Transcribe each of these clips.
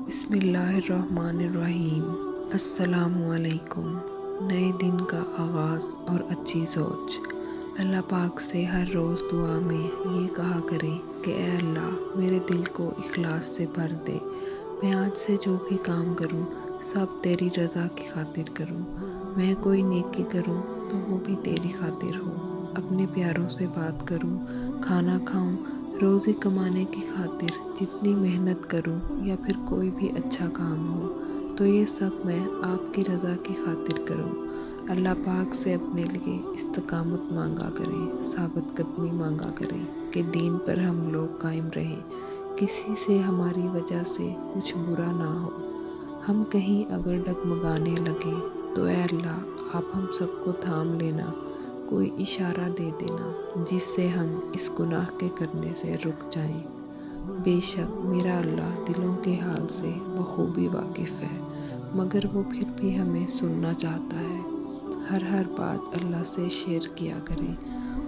بسم اللہ الرحمن الرحیم۔ السلام علیکم۔ نئے دن کا آغاز اور اچھی سوچ۔ اللہ پاک سے ہر روز دعا میں یہ کہا کریں کہ اے اللہ میرے دل کو اخلاص سے بھر دے، میں آج سے جو بھی کام کروں سب تیری رضا کی خاطر کروں، میں کوئی نیکی کروں تو وہ بھی تیری خاطر ہو، اپنے پیاروں سے بات کروں، کھانا کھاؤں، روزی کمانے کی خاطر جتنی محنت کروں یا پھر کوئی بھی اچھا کام ہو تو یہ سب میں آپ کی رضا کی خاطر کروں۔ اللہ پاک سے اپنے لیے استقامت مانگا کریں، ثابت قدمی مانگا کریں کہ دین پر ہم لوگ قائم رہیں، کسی سے ہماری وجہ سے کچھ برا نہ ہو۔ ہم کہیں اگر ڈگمگانے لگیں تو اے اللہ آپ ہم سب کو تھام لینا، کوئی اشارہ دے دینا جس سے ہم اس گناہ کے کرنے سے رک جائیں۔ بے شک میرا اللہ دلوں کے حال سے بخوبی واقف ہے، مگر وہ پھر بھی ہمیں سننا چاہتا ہے۔ ہر بات اللہ سے شیئر کیا کریں،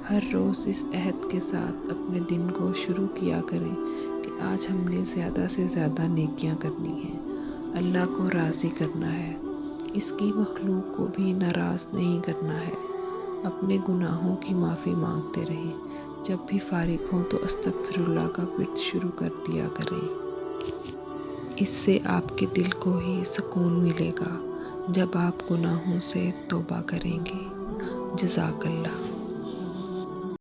ہر روز اس عہد کے ساتھ اپنے دن کو شروع کیا کریں کہ آج ہم نے زیادہ سے زیادہ نیکیاں کرنی ہیں، اللہ کو راضی کرنا ہے، اس کی مخلوق کو بھی ناراض نہیں کرنا ہے۔ اپنے گناہوں کی معافی مانگتے رہیں، جب بھی فارغ ہوں تو استغفر اللہ کا ورد شروع کر دیا کریں۔ اس سے آپ کے دل کو ہی سکون ملے گا جب آپ گناہوں سے توبہ کریں گے۔ جزاک اللہ۔